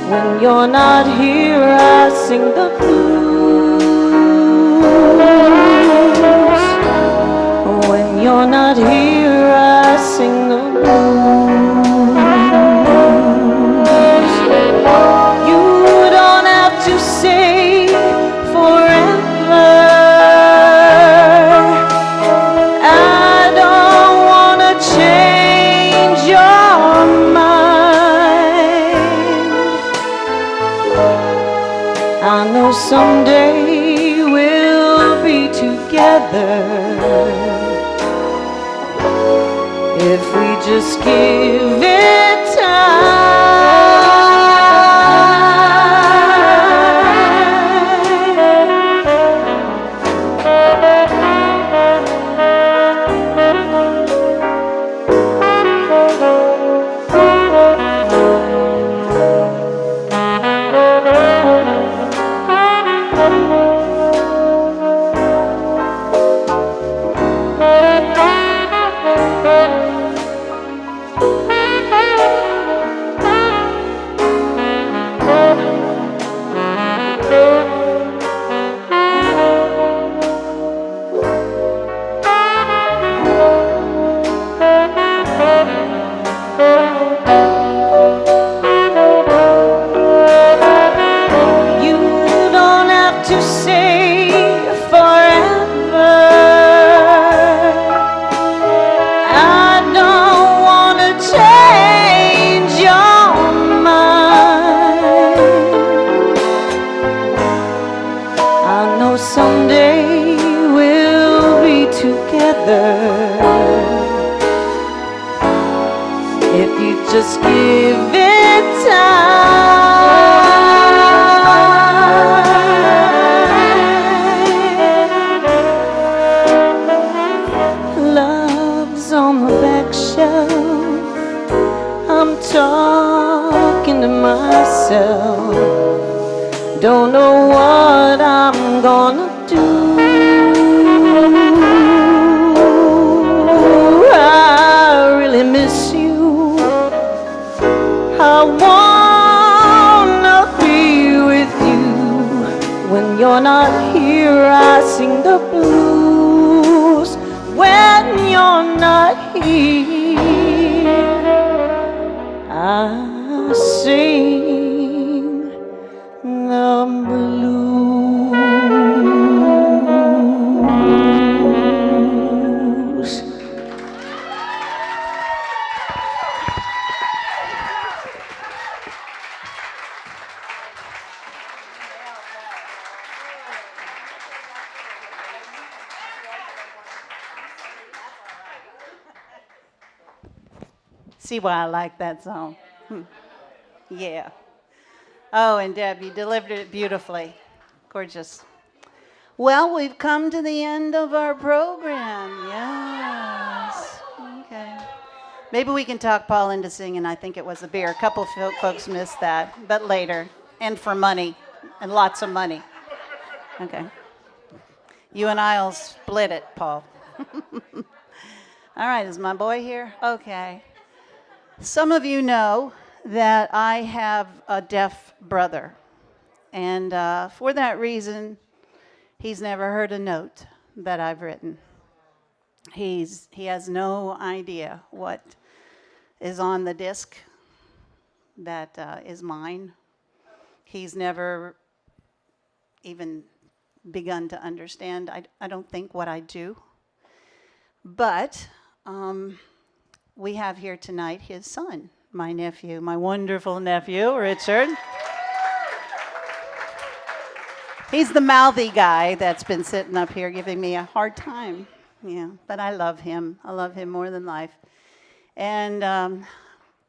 When you're not here, I sing the blues. When you're not here, I sing the blues. You don't have to say forever. I don't wanna change your mind. know someday we'll be together if we just give it time. You don't have to say forever. I don't want to change your mind. I know someday we'll be together if you just give it time. Love's on the back shelf. I'm talking to myself. Don't know what I'm gonna do. I really miss you. I wanna be with you. When you're not here, I sing the blues. When you're not here, I sing the blues. See why I like that song? Yeah. Oh, and Deb, you delivered it beautifully. Gorgeous. Well, we've come to the end of our program. Yes. Okay. Maybe we can talk Paul into singing I Think It Was a Beer. A couple folks missed that, but later. And for money. And lots of money. Okay. You and I'll split it, Paul. All right, is my boy here? Okay. Some of you know that I have a deaf brother. And for that reason, he's never heard a note that I've written. He has no idea what is on the disc that is mine. He's never even begun to understand, I don't think, what I do. But we have here tonight his son, my nephew, my wonderful nephew, Richard. He's the mouthy guy that's been sitting up here giving me a hard time. Yeah, but I love him. I love him more than life. And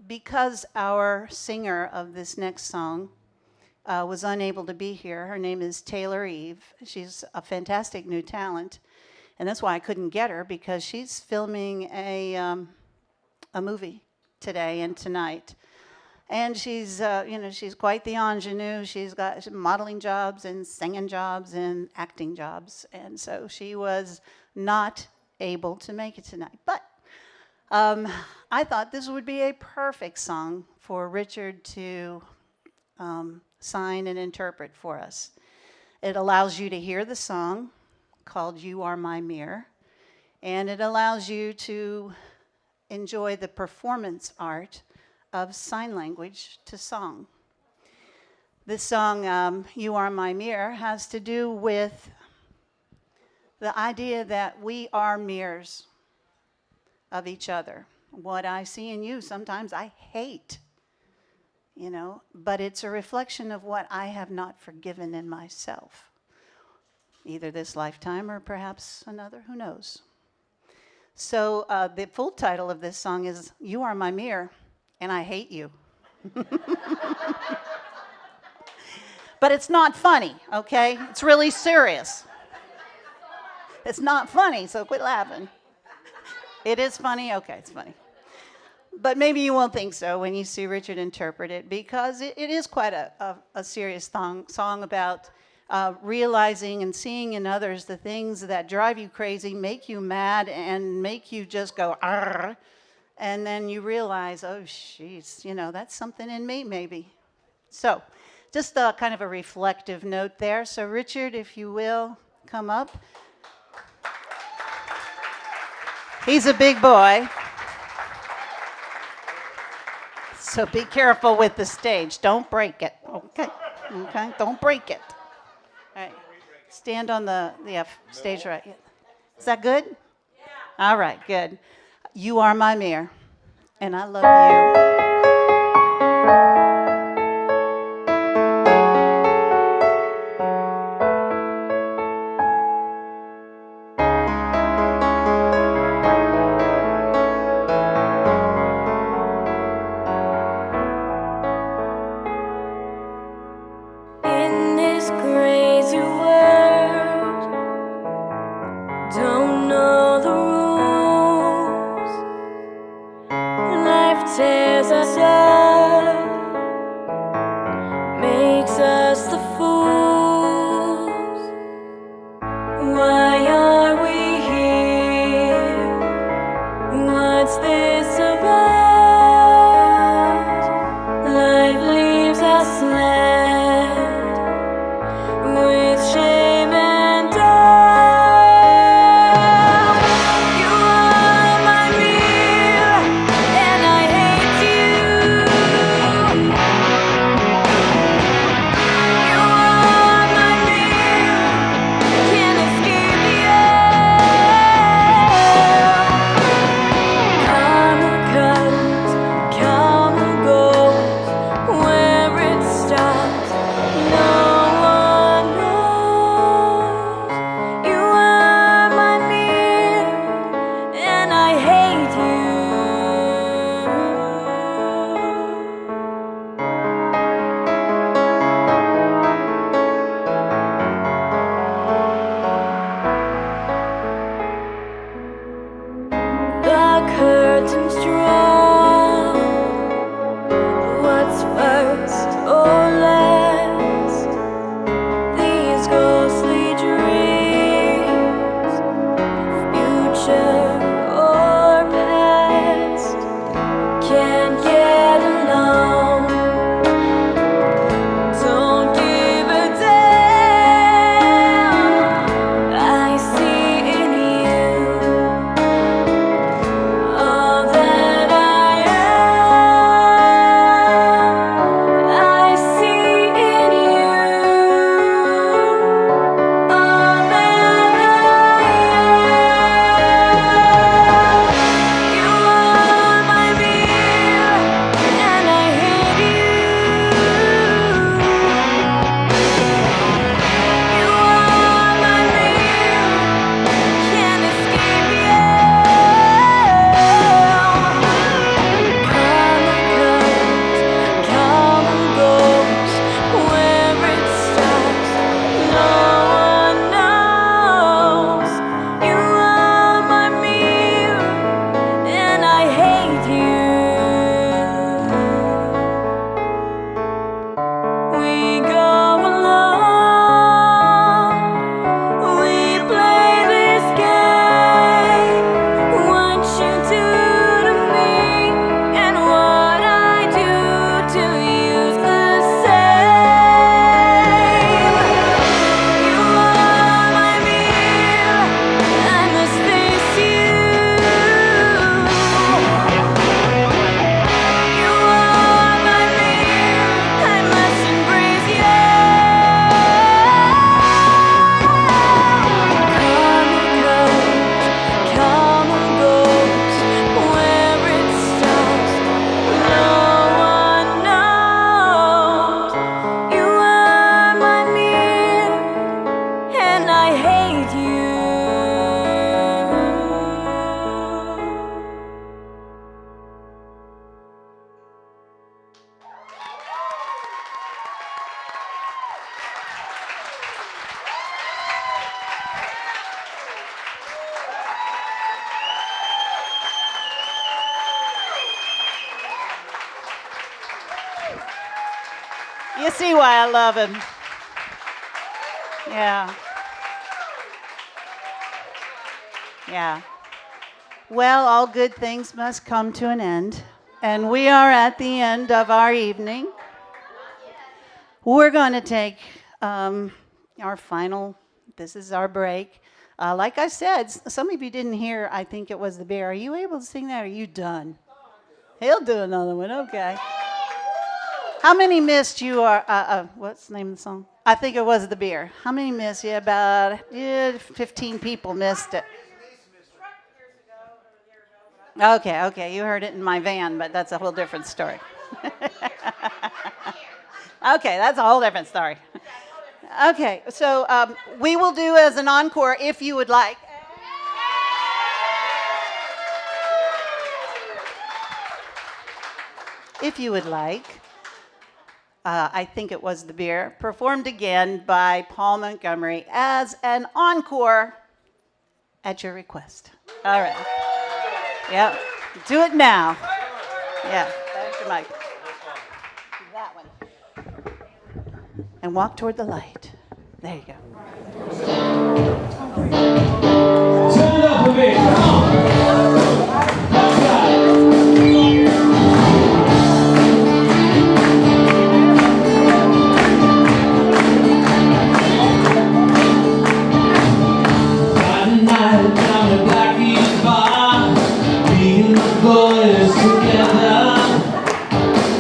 because our singer of this next song was unable to be here, her name is Taylor Eve. She's a fantastic new talent. And that's why I couldn't get her, because she's filming a movie today and tonight. And she's, she's quite the ingenue. She's got modeling jobs and singing jobs and acting jobs. And so she was not able to make it tonight. But I thought this would be a perfect song for Richard to sign and interpret for us. It allows you to hear the song called You Are My Mirror. And it allows you to enjoy the performance art of sign language to song. This song, You Are My Mirror, has to do with the idea that we are mirrors of each other. What I see in you, sometimes I hate. you know, but it's a reflection of what I have not forgiven in myself. Either this lifetime or perhaps another, who knows. So the full title of this song is You Are My Mirror, and I Hate You. But it's not funny, okay? It's really serious. It's not funny, so quit laughing. It is funny? Okay, it's funny. But maybe you won't think so when you see Richard interpret it, because it is quite a serious song about realizing and seeing in others the things that drive you crazy, make you mad, and make you just go, arr, and then you realize, oh, jeez, you know, that's something in me, maybe. So, just kind of a reflective note there. So, Richard, if you will, come up. He's a big boy. So be careful with the stage. Don't break it. Okay. Okay. Don't break it. All right. Stand on the stage right. Is that good? Yeah. All right. Good. You are my mirror, and I love you. In this crazy world, don't know the rules. Life tears us up, makes us the fools. Why are we here? What's this about? Life leaves us left with shame and doubt. You are my mirror, and I hate you. You see why I love him. Yeah. Yeah. Well, all good things must come to an end. And we are at the end of our evening. We're going to take our final, this is our break. Like I said, some of you didn't hear, I think it was the bear. Are you able to sing that or are you done? He'll do another one, okay. How many missed you are, what's the name of the song? I think it was the beer. How many missed? Yeah, about 15 people missed it. Okay, you heard it in my van, but that's a whole different story. Okay, that's a whole different story. Okay, so we will do as an encore if you would like. If you would like. I think it was the beer, performed again by Paul Montgomery as an encore at your request. All right. Yep. Do it now. Yeah. There's your mic. That one. And walk toward the light. There you go. Turn it up a bit, come on. That's right. Friday night down at Blackie's bar, me and the boys together,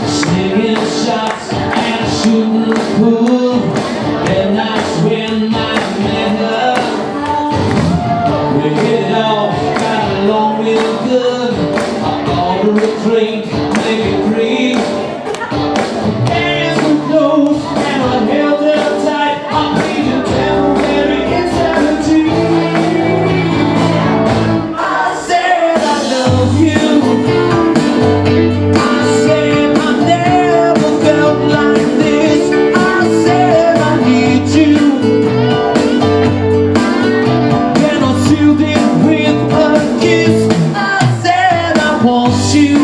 slinging shots and shooting the pool. And that's when I met her. We hit it off, got along real good. I bought her a drink, make it free. Hands were close and I held her tight. I'm pleading temporary insanity. I said I love you. I said I never felt like this. I said I need you. Then I sealed it with a kiss. I said I want you.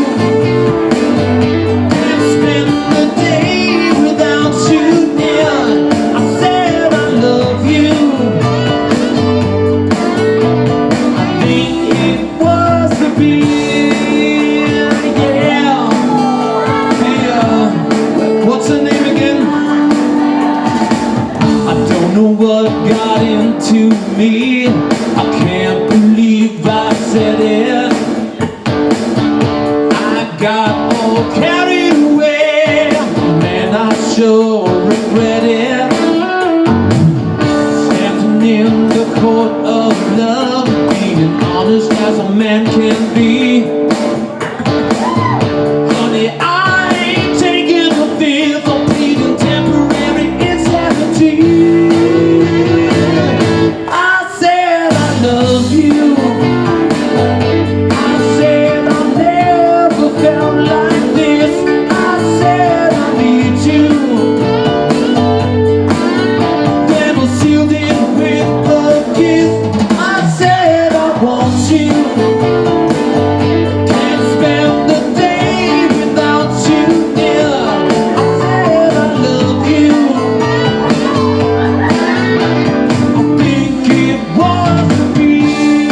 Can't spend the day without you near. I said I love you. I think it was the beer, yeah. What's her name again? I don't know what got into me. I can't believe I said it. I got all carried away, and I sure regret it. Standing in the court of love, being honest as a man can be. Honey, I ain't taking the fifth. I'm pleading temporary insanity. I said I love you. I said I never felt like this. I said I need you. Then I sealed it with a kiss. I said I want you. Can't spend the day without you near. I said I love you. I think it was the beer.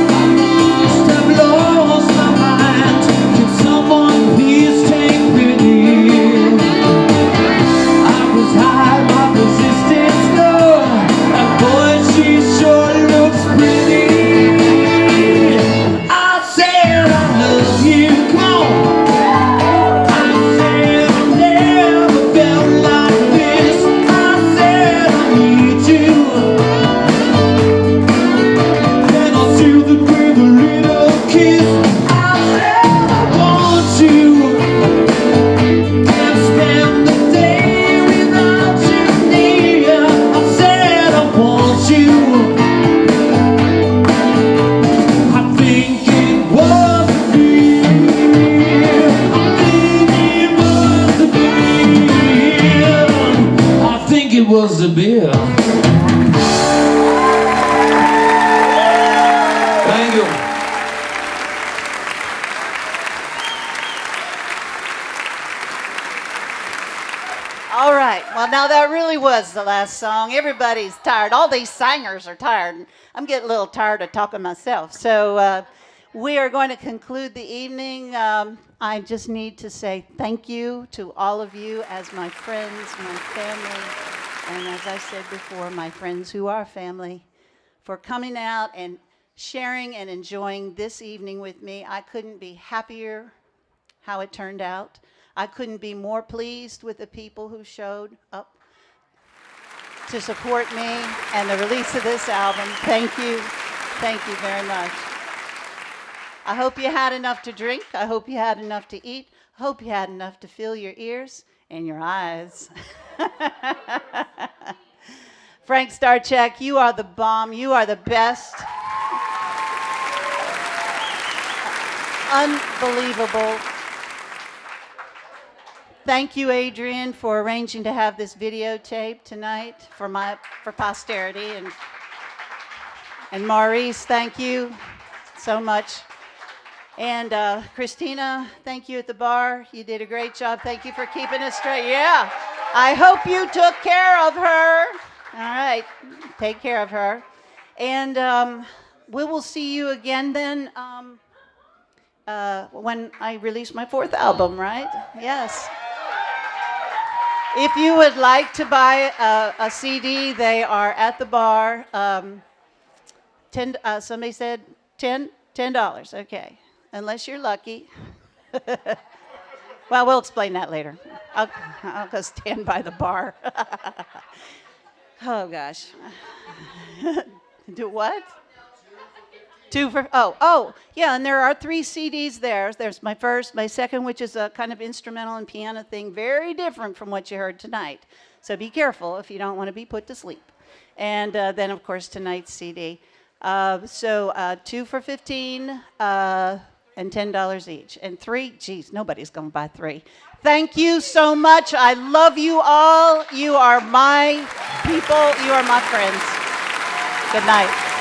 I must have lost my mind. Can someone please take pity? I was high, my resistance low, and boy, she sure looks pretty. I said I love you, come on. I said I never felt like this. I said I need you. Then I sealed it with a little kiss. I said I want you. Can't spend the day without you near. I said I want you. I think it was the beer. I think it was the beer. I think it was the beer. Thank you. right. Well, now that really was the last song. Everybody's tired. All these singers are tired. I'm getting a little tired of talking myself. So we are going to conclude the evening. I just need to say thank you to all of you as my friends, my family, and as I said before, my friends who are family, for coming out and sharing and enjoying this evening with me. I couldn't be happier how it turned out. I couldn't be more pleased with the people who showed up to support me and the release of this album. Thank you. Thank you very much. I hope you had enough to drink. I hope you had enough to eat. I hope you had enough to fill your ears and your eyes. Frank Starchek, you are the bomb. You are the best. Unbelievable. Thank you, Adrian, for arranging to have this videotape tonight for posterity. And Maurice, thank you so much. And Christina, thank you at the bar. You did a great job. Thank you for keeping us straight. Yeah. I hope you took care of her. All right. Take care of her. And we will see you again then when I release my 4th album, right? Yes. If you would like to buy a CD, they are at the bar. Somebody said $10. Okay, unless you're lucky. Well, we'll explain that later. I'll go stand by the bar. Oh gosh. Do what? 2 for, yeah, and there are 3 CDs there. There's my first, my second, which is a kind of instrumental and piano thing, very different from what you heard tonight. So be careful if you don't want to be put to sleep. And then, of course, tonight's CD. So 2 for $15 and $10 each. And 3, geez, nobody's going to buy 3. Thank you so much. I love you all. You are my people. You are my friends. Good night.